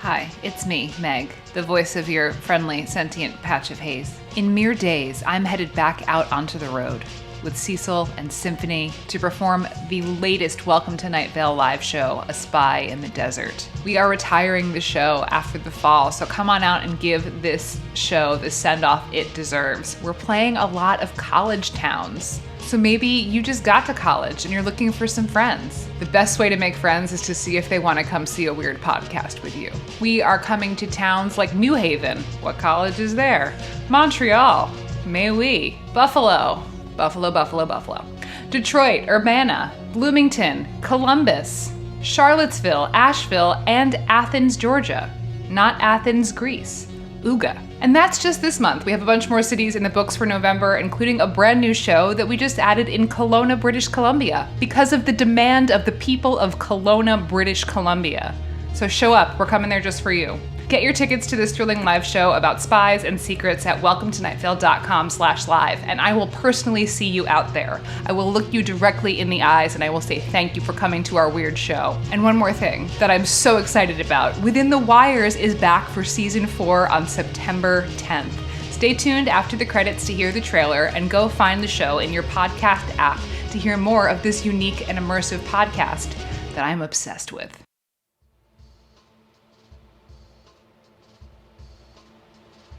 Hi, it's me, Meg, the voice of your friendly, sentient patch of haze. In mere days, I'm headed back out onto the road with Cecil and Symphony to perform the latest Welcome to Nightvale live show, A Spy in the Desert. We are retiring the show after the fall, so come on out and give this show the send-off it deserves. We're playing a lot of college towns. So maybe you just got to college and you're looking for some friends. The best way to make friends is to see if they want to come see a weird podcast with you. We are coming to towns like New Haven. What college is there? Montreal. May we. Buffalo. Buffalo. Detroit, Urbana, Bloomington, Columbus, Charlottesville, Asheville, and Athens, Georgia. Not Athens, Greece. Uga. And that's just this month. We have a bunch more cities in the books for November, including a brand new show that we just added in Kelowna, British Columbia, because of the demand of the people of Kelowna, British Columbia. So show up, we're coming there just for you. Get your tickets to this thrilling live show about spies and secrets at welcometonightvale.com/live, and I will personally see you out there. I will look you directly in the eyes and I will say thank you for coming to our weird show. And one more thing that I'm so excited about, Within the Wires is back for season 4 on September 10th. Stay tuned after the credits to hear the trailer and go find the show in your podcast app to hear more of this unique and immersive podcast that I'm obsessed with.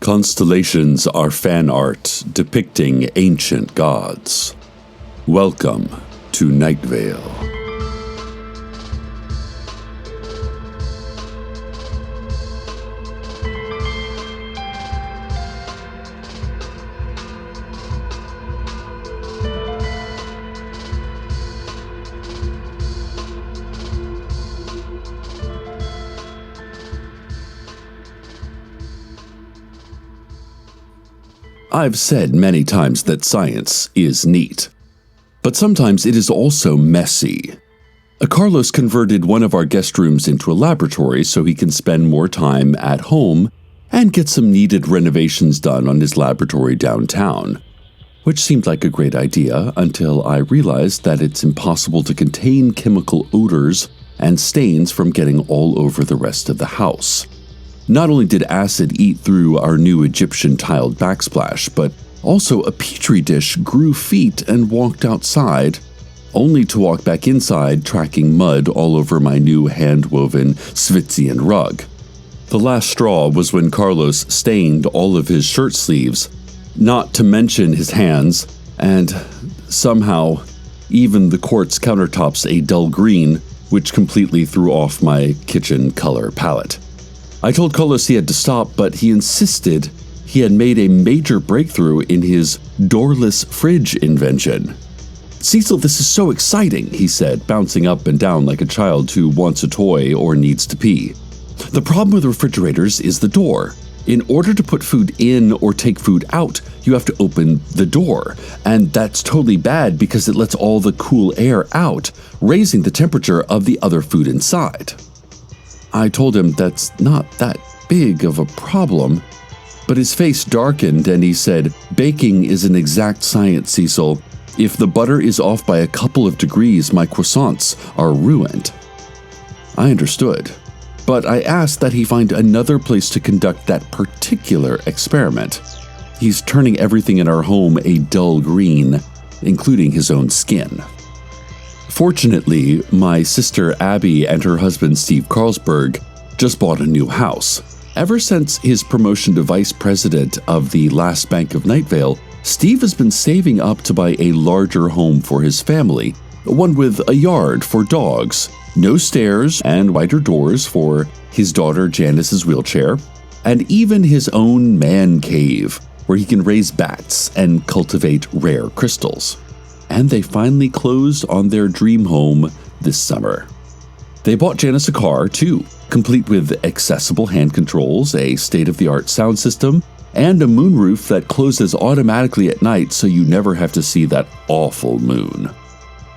Constellations are fan art depicting ancient gods. Welcome to Nightvale. I've said many times that science is neat, but sometimes it is also messy. Carlos converted one of our guest rooms into a laboratory so he can spend more time at home and get some needed renovations done on his laboratory downtown, which seemed like a great idea until I realized that it's impossible to contain chemical odors and stains from getting all over the rest of the house. Not only did acid eat through our new Egyptian tiled backsplash, but also a petri dish grew feet and walked outside, only to walk back inside tracking mud all over my new hand-woven Svitzian rug. The last straw was when Carlos stained all of his shirt sleeves, not to mention his hands, and somehow even the quartz countertops a dull green, which completely threw off my kitchen color palette. I told Carlos he had to stop, but he insisted he had made a major breakthrough in his doorless fridge invention. "Cecil, this is so exciting," he said, bouncing up and down like a child who wants a toy or needs to pee. "The problem with refrigerators is the door. In order to put food in or take food out, you have to open the door, and that's totally bad because it lets all the cool air out, raising the temperature of the other food inside." I told him that's not that big of a problem, but his face darkened and he said, "Baking is an exact science, Cecil. If the butter is off by a couple of degrees, my croissants are ruined." I understood, but I asked that he find another place to conduct that particular experiment. He's turning everything in our home a dull green, including his own skin. Fortunately, my sister Abby and her husband Steve Carlsberg just bought a new house. Ever since his promotion to vice president of the last bank of Nightvale, Steve has been saving up to buy a larger home for his family, one with a yard for dogs, no stairs and wider doors for his daughter Janice's wheelchair, and even his own man cave where he can raise bats and cultivate rare crystals. And they finally closed on their dream home this summer. They bought Janice a car, too, complete with accessible hand controls, a state-of-the-art sound system, and a moonroof that closes automatically at night so you never have to see that awful moon.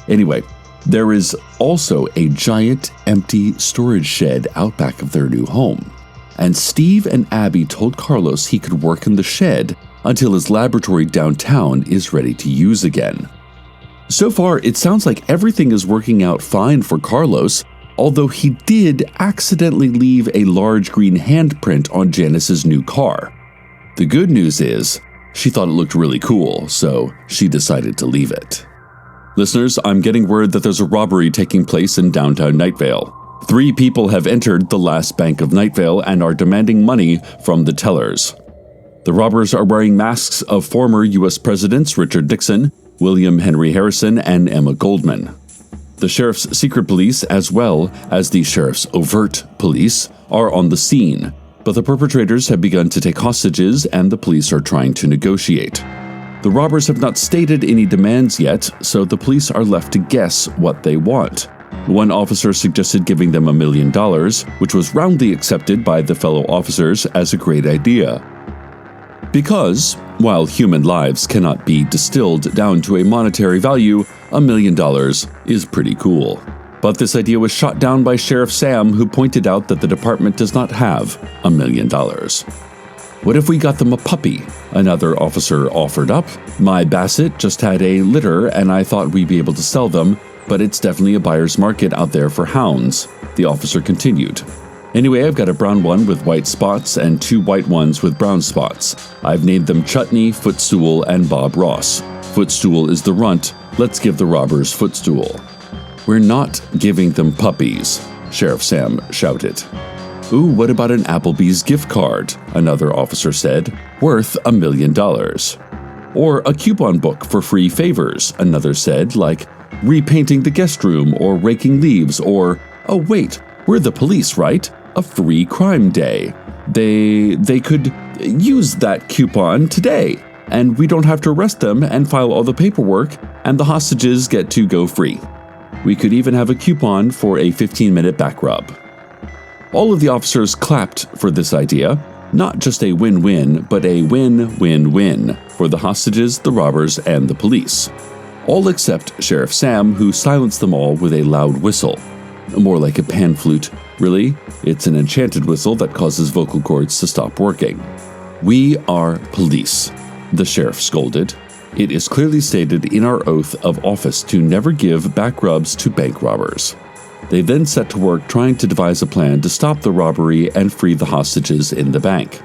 Anyway, there is also a giant empty storage shed out back of their new home. And Steve and Abby told Carlos he could work in the shed until his laboratory downtown is ready to use again. So far, it sounds like everything is working out fine for Carlos. although he did accidentally leave a large green handprint on Janice's new car. The good news is, she thought it looked really cool, so she decided to leave it. Listeners, I'm getting word that there's a robbery taking place in downtown Nightvale. 3 people have entered the last bank of Nightvale and are demanding money from the tellers. The robbers are wearing masks of former U.S. Presidents Richard Nixon, William Henry Harrison, and Emma Goldman. The sheriff's secret police, as well as the sheriff's overt police, are on the scene, but the perpetrators have begun to take hostages and the police are trying to negotiate. The robbers have not stated any demands yet, so the police are left to guess what they want. One officer suggested giving them $1 million, which was roundly accepted by the fellow officers as a great idea. Because, while human lives cannot be distilled down to a monetary value, $1 million is pretty cool. But this idea was shot down by Sheriff Sam, who pointed out that the department does not have $1 million. What if we got them a puppy? Another officer offered up. My Basset just had a litter and I thought we'd be able to sell them, but it's definitely a buyer's market out there for hounds, the officer continued. Anyway, I've got a brown one with white spots and 2 white ones with brown spots. I've named them Chutney, Footstool, and Bob Ross. Footstool is the runt. Let's give the robbers Footstool. We're not giving them puppies, Sheriff Sam shouted. Ooh, what about an Applebee's gift card? Another officer said, worth $1 million. Or a coupon book for free favors, another said, like repainting the guest room or raking leaves or, oh wait, we're the police, right? A free crime day. They could use that coupon today, and we don't have to arrest them and file all the paperwork, and the hostages get to go free. We could even have a coupon for a 15-minute back rub. All of the officers clapped for this idea, not just a win-win, but a win-win-win for the hostages, the robbers, and the police. All except Sheriff Sam, who silenced them all with a loud whistle. More like a pan flute. Really, it's an enchanted whistle that causes vocal cords to stop working. We are police, the sheriff scolded. It is clearly stated in our oath of office to never give back rubs to bank robbers. They then set to work trying to devise a plan to stop the robbery and free the hostages in the bank.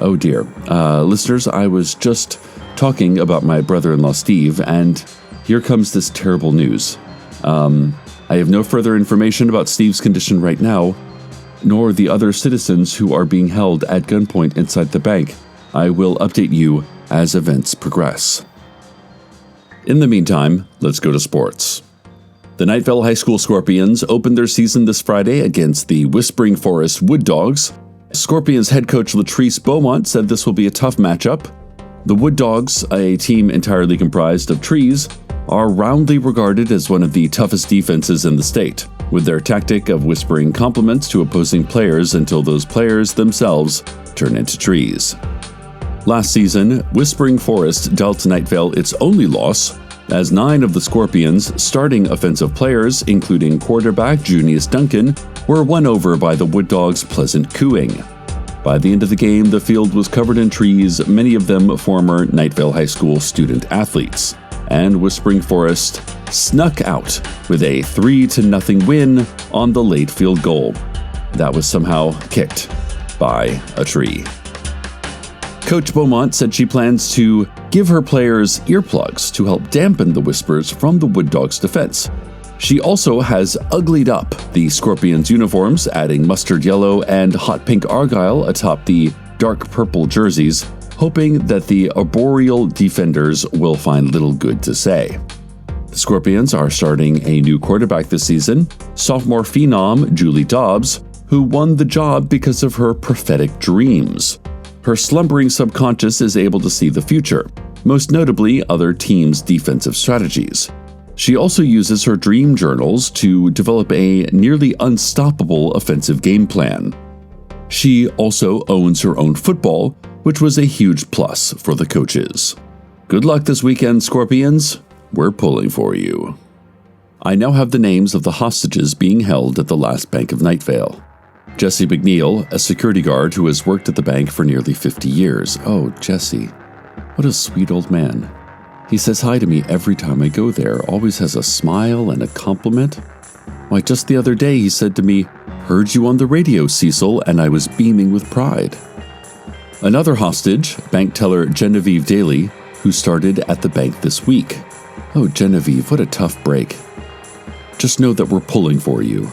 Oh dear. Listeners, I was just talking about my brother-in-law Steve, and here comes this terrible news. I have no further information about Steve's condition right now, nor the other citizens who are being held at gunpoint inside the bank. I will update you as events progress. In the meantime, let's go to sports. The Nightvale High School Scorpions opened their season this Friday against the Whispering Forest Wood Dogs. Scorpions head coach Latrice Beaumont said this will be a tough matchup. The Wood Dogs, a team entirely comprised of trees, are roundly regarded as one of the toughest defenses in the state, with their tactic of whispering compliments to opposing players until those players themselves turn into trees. Last season, Whispering Forest dealt Nightvale its only loss, as 9 of the Scorpions' starting offensive players, including quarterback Junius Duncan, were won over by the Wood Dogs' pleasant cooing. By the end of the game, the field was covered in trees, many of them former Nightvale High School student athletes, and Whispering Forest snuck out with a 3-0 win on the late field goal. That was somehow kicked by a tree. Coach Beaumont said she plans to give her players earplugs to help dampen the whispers from the Wood Dogs' defense. She also has uglied up the Scorpions' uniforms, adding mustard yellow and hot pink argyle atop the dark purple jerseys, hoping that the arboreal defenders will find little good to say. The Scorpions are starting a new quarterback this season, sophomore phenom Julie Dobbs, who won the job because of her prophetic dreams. Her slumbering subconscious is able to see the future, most notably other teams' defensive strategies. She also uses her dream journals to develop a nearly unstoppable offensive game plan. She also owns her own football, which was a huge plus for the coaches. Good luck this weekend, Scorpions. We're pulling for you. I now have the names of the hostages being held at the last bank of Nightvale. Jesse McNeil, a security guard who has worked at the bank for nearly 50 years. Oh, Jesse. What a sweet old man. He says hi to me every time I go there, always has a smile and a compliment. Why, just the other day he said to me, "Heard you on the radio, Cecil," and I was beaming with pride. Another hostage, bank teller Genevieve Daly, who started at the bank this week. Oh, Genevieve, what a tough break. Just know that we're pulling for you.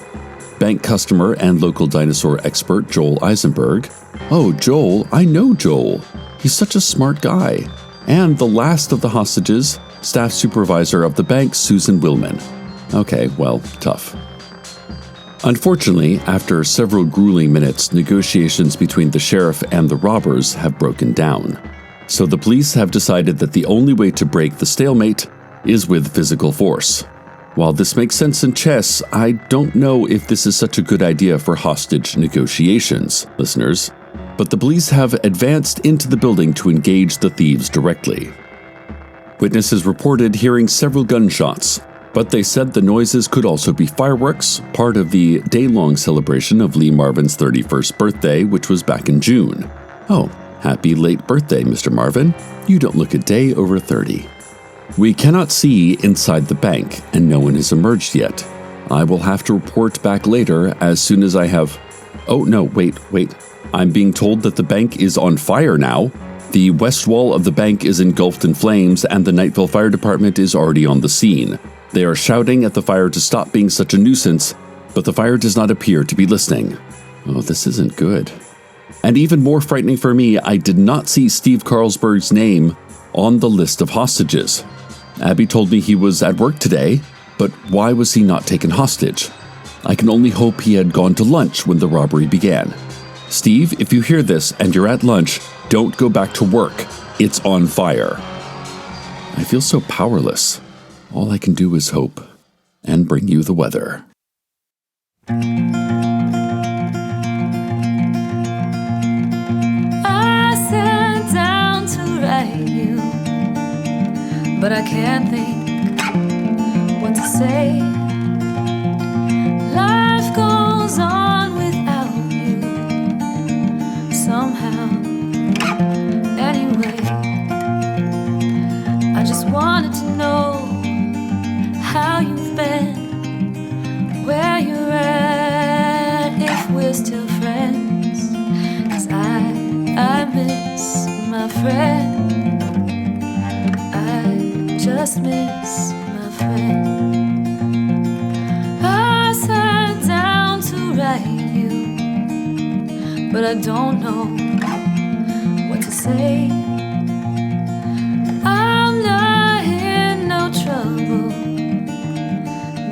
Bank customer and local dinosaur expert Joel Eisenberg. Oh, Joel, I know Joel. He's such a smart guy. And the last of the hostages, staff supervisor of the bank, Susan Willman. Okay, well, tough. Unfortunately, after several grueling minutes, negotiations between the sheriff and the robbers have broken down. So the police have decided that the only way to break the stalemate is with physical force. While this makes sense in chess, I don't know if this is such a good idea for hostage negotiations, listeners. But the police have advanced into the building to engage the thieves directly. Witnesses reported hearing several gunshots, but they said the noises could also be fireworks, part of the day-long celebration of Lee Marvin's 31st birthday, which was back in June. Oh, happy late birthday, Mr. Marvin. You don't look a day over 30. We cannot see inside the bank, and no one has emerged yet. I will have to report back later as soon as I have... Oh, no, wait. I'm being told that the bank is on fire now. The west wall of the bank is engulfed in flames, and the Nightvale Fire Department is already on the scene. They are shouting at the fire to stop being such a nuisance, but the fire does not appear to be listening. Oh, this isn't good. And even more frightening for me, I did not see Steve Carlsberg's name on the list of hostages. Abby told me he was at work today, but why was he not taken hostage? I can only hope he had gone to lunch when the robbery began. Steve, if you hear this and you're at lunch, don't go back to work. It's on fire. I feel so powerless. All I can do is hope and bring you the weather. I sat down to write you, but I can't think what to say. Life goes on without you somehow. Anyway, I just wanted to know how you've been, where you're at, if we're still friends. 'Cause I miss my friend. I just miss my friend. I sat down to write you, but I don't know what to say. I'm not in no trouble,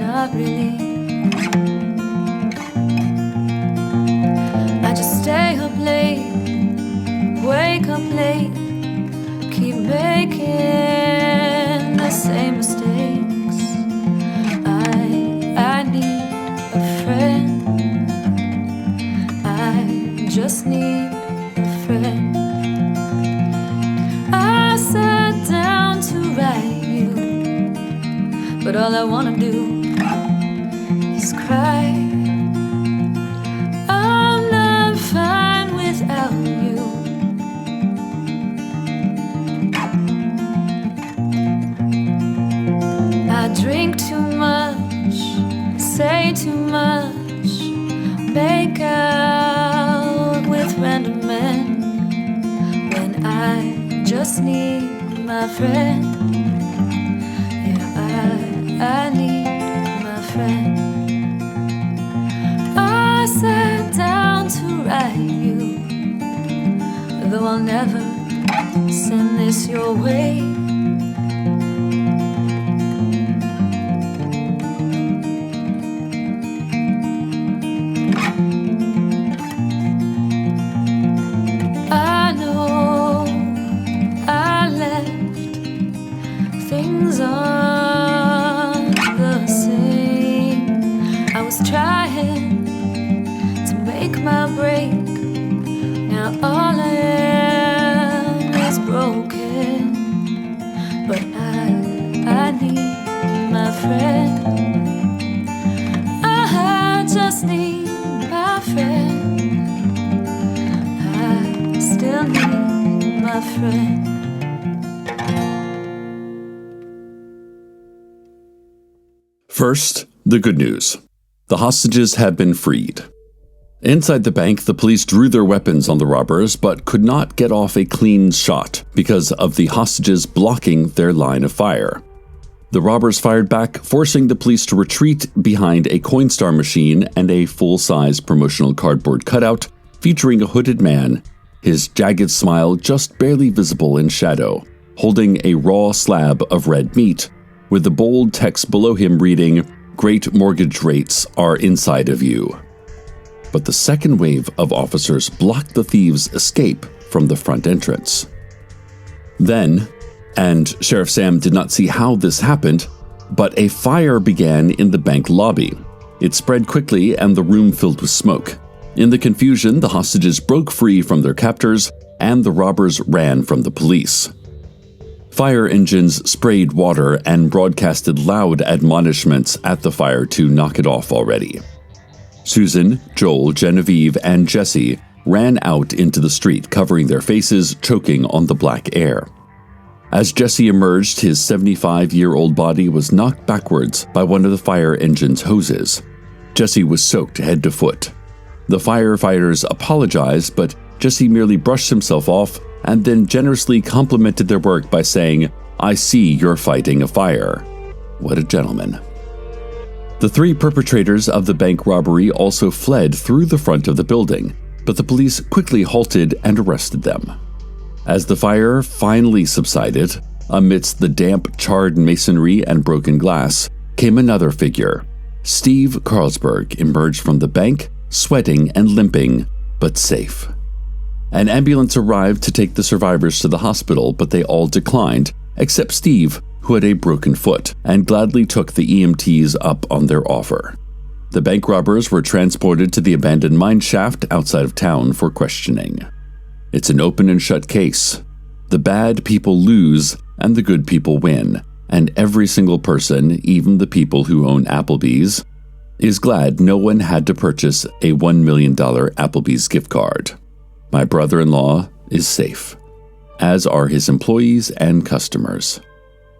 not really. I just stay up late, wake up late, keep making the same mistakes. I need a friend. I just need a friend. I sat down to write you, but all I wanna do is cry. I'm not fine without you. I drink too much, say too much, make out with random men, when I just need my friend. Yeah, I need my friend. I sat down to write you, though I'll never send this your way. I know I left things on the same. I was trying to make my break. Now all I am is broken. But I need my friend. I just need my friend. I still need my friend. First, the good news. The hostages had been freed. Inside the bank, the police drew their weapons on the robbers but could not get off a clean shot because of the hostages blocking their line of fire. The robbers fired back, forcing the police to retreat behind a Coinstar machine and a full-size promotional cardboard cutout featuring a hooded man, his jagged smile just barely visible in shadow, holding a raw slab of red meat, with the bold text below him reading, "Great mortgage rates are inside of you." But the second wave of officers blocked the thieves' escape from the front entrance. Then, and Sheriff Sam did not see how this happened, but a fire began in the bank lobby. It spread quickly and the room filled with smoke. In the confusion, the hostages broke free from their captors and the robbers ran from the police. Fire engines sprayed water and broadcasted loud admonishments at the fire to knock it off already. Susan, Joel, Genevieve, and Jesse ran out into the street, covering their faces, choking on the black air. As Jesse emerged, his 75-year-old body was knocked backwards by one of the fire engine's hoses. Jesse was soaked head to foot. The firefighters apologized, but Jesse merely brushed himself off and then generously complimented their work by saying, "I see you're fighting a fire." What a gentleman. The three perpetrators of the bank robbery also fled through the front of the building, but the police quickly halted and arrested them. As the fire finally subsided, amidst the damp, charred masonry and broken glass, came another figure. Steve Carlsberg emerged from the bank, sweating and limping, but safe. An ambulance arrived to take the survivors to the hospital, but they all declined, except Steve, who had a broken foot, and gladly took the EMTs up on their offer. The bank robbers were transported to the abandoned mine shaft outside of town for questioning. It's an open and shut case. The bad people lose and the good people win, and every single person, even the people who own Applebee's, is glad no one had to purchase a $1 million Applebee's gift card. My brother-in-law is safe, as are his employees and customers.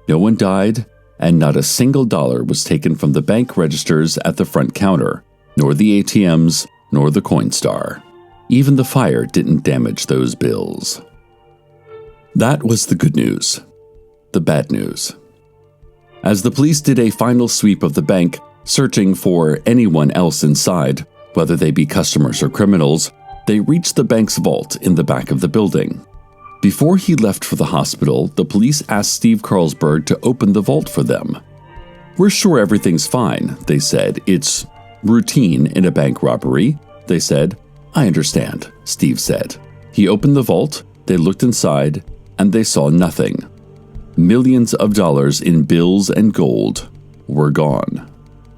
No one died, and not a single dollar was taken from the bank registers at the front counter, nor the ATMs, nor the Coinstar. Even the fire didn't damage those bills. That was the good news. The bad news. As the police did a final sweep of the bank, searching for anyone else inside, whether they be customers or criminals, they reached the bank's vault in the back of the building. Before he left for the hospital, the police asked Steve Carlsberg to open the vault for them. "We're sure everything's fine," they said. "It's routine in a bank robbery," they said. "I understand," Steve said. He opened the vault, they looked inside, and they saw nothing. Millions of dollars in bills and gold were gone.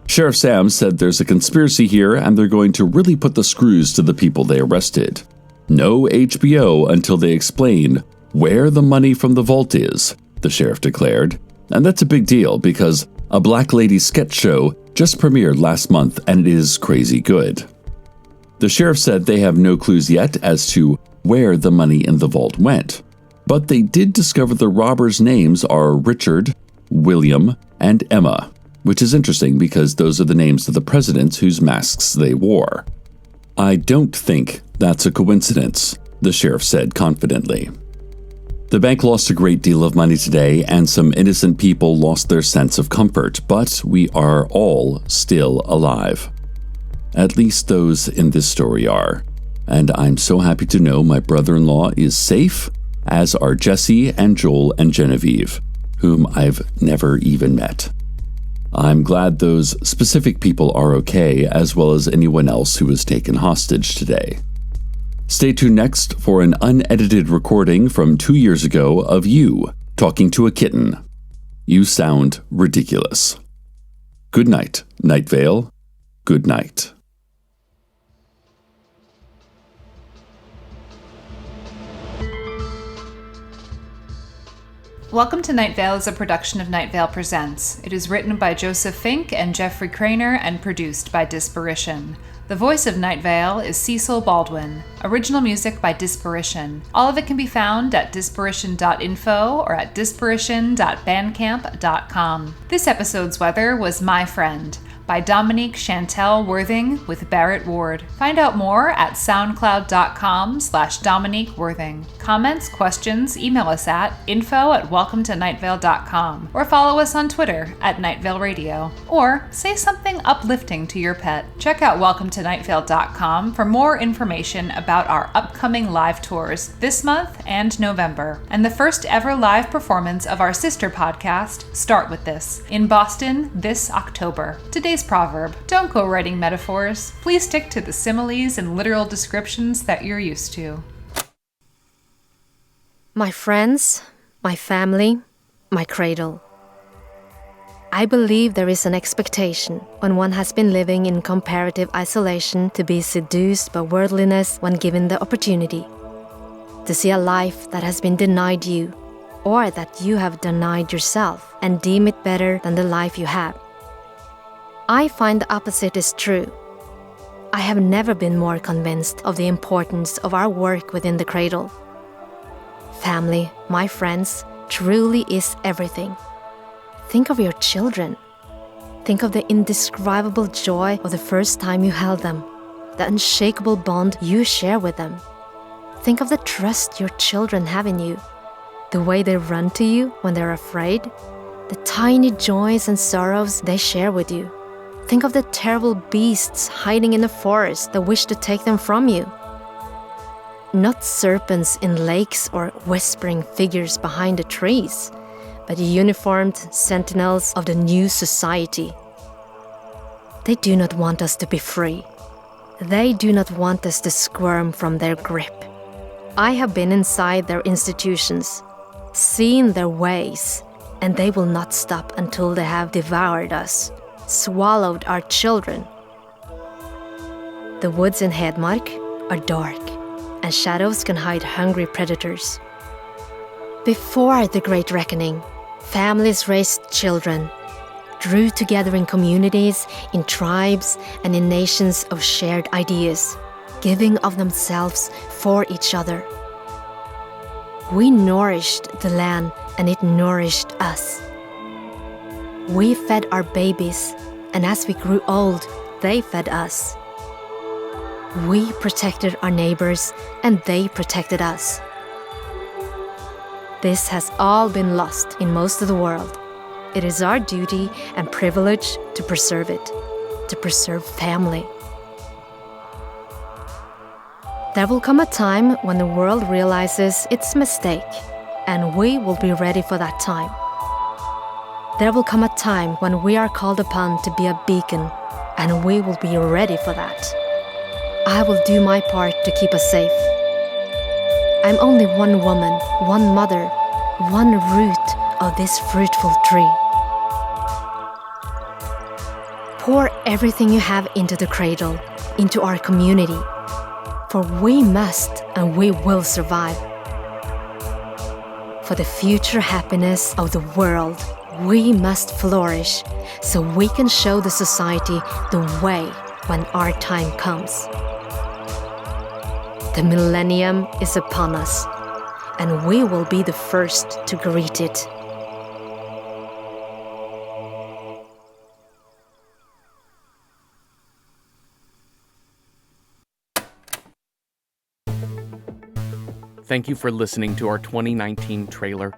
Sheriff Sam said there's a conspiracy here and they're going to really put the screws to the people they arrested. No HBO until they explain where the money from the vault is, the sheriff declared. And that's a big deal because a Black Lady sketch show just premiered last month and it is crazy good. The sheriff said they have no clues yet as to where the money in the vault went, but they did discover the robbers' names are Richard, William, and Emma, which is interesting because those are the names of the presidents whose masks they wore. "I don't think that's a coincidence," the sheriff said confidently. The bank lost a great deal of money today, and some innocent people lost their sense of comfort, but we are all still alive. At least those in this story are, and I'm so happy to know my brother-in-law is safe, as are Jesse and Joel and Genevieve, whom I've never even met. I'm glad those specific people are okay, as well as anyone else who was taken hostage today. Stay tuned next for an unedited recording from 2 years ago of you talking to a kitten. You sound ridiculous. Good night, Nightvale. Good night. Welcome to Nightvale is a production of Nightvale Presents. It is written by Joseph Fink and Jeffrey Cranor and produced by Disparition. The voice of Nightvale is Cecil Baldwin. Original music by Disparition. All of it can be found at disparition.info or at disparition.bandcamp.com. This episode's weather was My Friend by Dominique, Chantel, Worthing with Barrett Ward. Find out more at soundcloud.com/Dominique Worthing. Comments, questions, email us at info@welcometonightvale.com or follow us on Twitter at Nightvale Radio. Or say something uplifting to your pet. Check out welcometonightvale.com for more information about our upcoming live tours this month and November, and the first ever live performance of our sister podcast, Start With This, in Boston this October. Today's proverb: don't go writing metaphors. Please stick to the similes and literal descriptions that you're used to. My friends, my family, my cradle. I believe there is an expectation when one has been living in comparative isolation to be seduced by worldliness when given the opportunity. To see a life that has been denied you, or that you have denied yourself, and deem it better than the life you have. I find the opposite is true. I have never been more convinced of the importance of our work within the cradle. Family, my friends, truly is everything. Think of your children. Think of the indescribable joy of the first time you held them, the unshakable bond you share with them. Think of the trust your children have in you, the way they run to you when they're afraid, the tiny joys and sorrows they share with you. Think of the terrible beasts hiding in the forest that wish to take them from you. Not serpents in lakes or whispering figures behind the trees, but uniformed sentinels of the new society. They do not want us to be free. They do not want us to squirm from their grip. I have been inside their institutions, seen their ways, and they will not stop until they have devoured us, swallowed our children. The woods in Hedmark are dark, and shadows can hide hungry predators. Before the Great Reckoning, families raised children, drew together in communities, in tribes, and in nations of shared ideas, giving of themselves for each other. We nourished the land, and it nourished us. We fed our babies, and as we grew old, they fed us. We protected our neighbors, and they protected us. This has all been lost in most of the world. It is our duty and privilege to preserve it, to preserve family. There will come a time when the world realizes its mistake, and we will be ready for that time. There will come a time when we are called upon to be a beacon, and we will be ready for that. I will do my part to keep us safe. I'm only one woman, one mother, one root of this fruitful tree. Pour everything you have into the cradle, into our community, for we must and we will survive. For the future happiness of the world, we must flourish so we can show the society the way when our time comes. The millennium is upon us, and we will be the first to greet it. Thank you for listening to our 2019 trailer.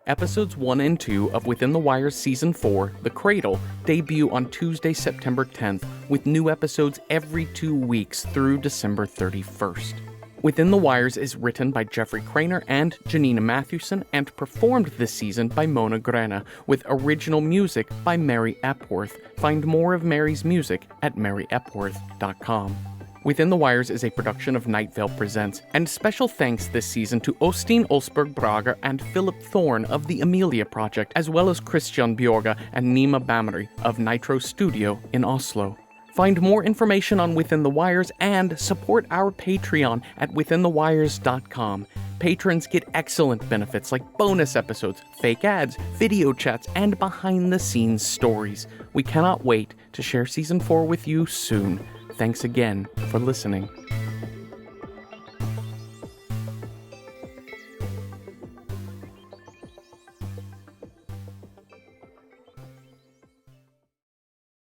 Episodes 1 and 2 of Within the Wires Season 4, The Cradle, debut on Tuesday, September 10th, with new episodes every 2 weeks through December 31st. Within the Wires is written by Jeffrey Cranor and Janina Matthewson and performed this season by Mona Grena, with original music by Mary Epworth. Find more of Mary's music at maryepworth.com. Within the Wires is a production of Nightvale Presents, and special thanks this season to Ostin Olsberg Braga and Philip Thorne of the Amelia Project, as well as Christian Bjorga and Nima Bamari of Nitro Studio in Oslo. Find more information on Within the Wires and support our Patreon at withinthewires.com. Patrons get excellent benefits like bonus episodes, fake ads, video chats, and behind-the-scenes stories. We cannot wait to share Season 4 with you soon. Thanks again for listening.